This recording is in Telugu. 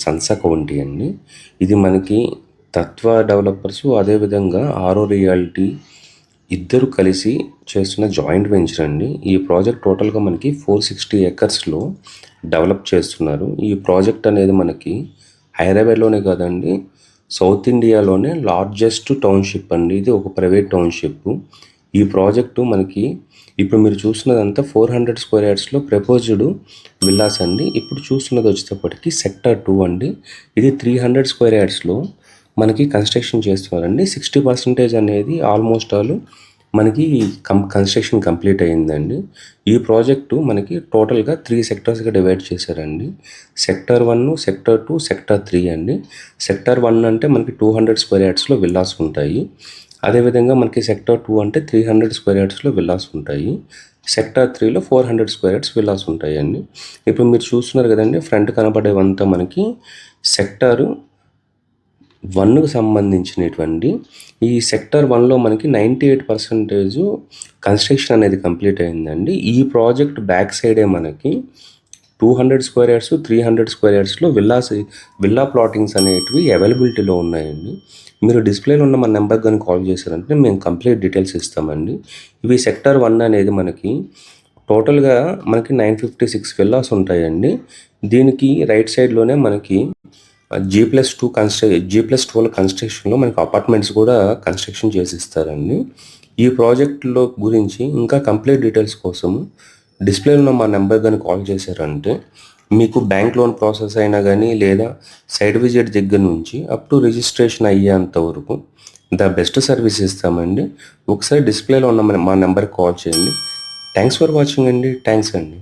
సన్స్ కౌంటీ అండి. ఇది మనకి తత్వ డెవలపర్స్ అదేవిధంగా ఆరో రియాలిటీ ఇద్దరు కలిసి చేస్తున్న జాయింట్ వెంచర్ అండి. ఈ ప్రాజెక్ట్ టోటల్గా మనకి 460 ఏకర్స్లో డెవలప్ చేస్తున్నారు. ఈ ప్రాజెక్ట్ అనేది మనకి హైదరాబాద్లోనే కాదండి, సౌత్ ఇండియాలోనే లార్జెస్ట్ టౌన్షిప్ అండి. ఇది ఒక ప్రైవేట్ టౌన్షిప్. ఈ ప్రాజెక్టు మనకి ఇప్పుడు మీరు చూస్తున్నదంతా 400 స్క్వేర్ యార్డ్స్లో ప్రపోజ్డ్ విల్లాస్ అండి. ఇప్పుడు చూస్తున్నది వచ్చేటప్పటికి సెక్టర్ 2 అండి. ఇది 300 స్క్వేర్ యార్డ్స్లో మనకి కన్స్ట్రక్షన్ చేస్తున్నారండి. 60% అనేది ఆల్మోస్ట్ ఆల్ మనకి కన్స్ట్రక్షన్ కంప్లీట్ అయ్యిందండి. ఈ ప్రాజెక్టు మనకి టోటల్గా 3 సెక్టర్స్గా డివైడ్ చేశారండి. సెక్టర్ 1, సెక్టర్ 2, సెక్టర్ 3 అండి. సెక్టర్ 1 అంటే మనకి 200 స్క్వేర్ యార్డ్స్లో విల్లాస్ ఉంటాయి. అదేవిధంగా మనకి సెక్టర్ 2 అంటే 300 స్క్వేర్ యార్డ్స్లో విల్లాస్ ఉంటాయి. సెక్టర్ 3లో 400 స్క్వేర్ యార్డ్స్ విల్లాస్ ఉంటాయండి. ఇప్పుడు మీరు చూస్తున్నారు కదండి, ఫ్రంట్ కనపడేవంతా మనకి సెక్టర్ 1కు సంబంధించినటువంటి. ఈ సెక్టర్ 1లో మనకి 98% కన్స్ట్రక్షన్ అనేది కంప్లీట్ అయిందండి. ఈ ప్రాజెక్ట్ బ్యాక్ సైడే మనకి 200 స్క్వేర్ యార్డ్స్, 300 స్క్వేర్ యార్డ్స్లో విల్లా ప్లాటింగ్స్ అనేటివి అవైలబిలిటీలో ఉన్నాయండి. మీరు డిస్ప్లేలో ఉన్న మన నెంబర్కి కానీ కాల్ చేశారంటే మేము కంప్లీట్ డీటెయిల్స్ ఇస్తామండి. ఇవి సెక్టర్ 1 అనేది మనకి టోటల్గా మనకి 956 విల్లాస్ ఉంటాయండి. దీనికి రైట్ సైడ్లోనే మనకి G+2 కన్స్ట్రక్షన్లో మనకి అపార్ట్మెంట్స్ కూడా కన్స్ట్రక్షన్ చేసి ఇస్తారండి. ఈ ప్రాజెక్టులో గురించి ఇంకా కంప్లీట్ డీటెయిల్స్ కోసం డిస్ప్లేలో ఉన్న మా నెంబర్ కానీ కాల్ చేశారంటే మీకు బ్యాంక్ లోన్ ప్రాసెస్ అయినా కానీ లేదా సైట్ విజిట్ దగ్గర నుంచి అప్ టు రిజిస్ట్రేషన్ అయ్యేంత వరకు ద బెస్ట్ సర్వీస్ ఇస్తామండి. ఒకసారి డిస్ప్లేలో ఉన్న మా నెంబర్కి కాల్ చేయండి. థ్యాంక్స్ ఫర్ వాచింగ్ అండి. థ్యాంక్స్ అండి.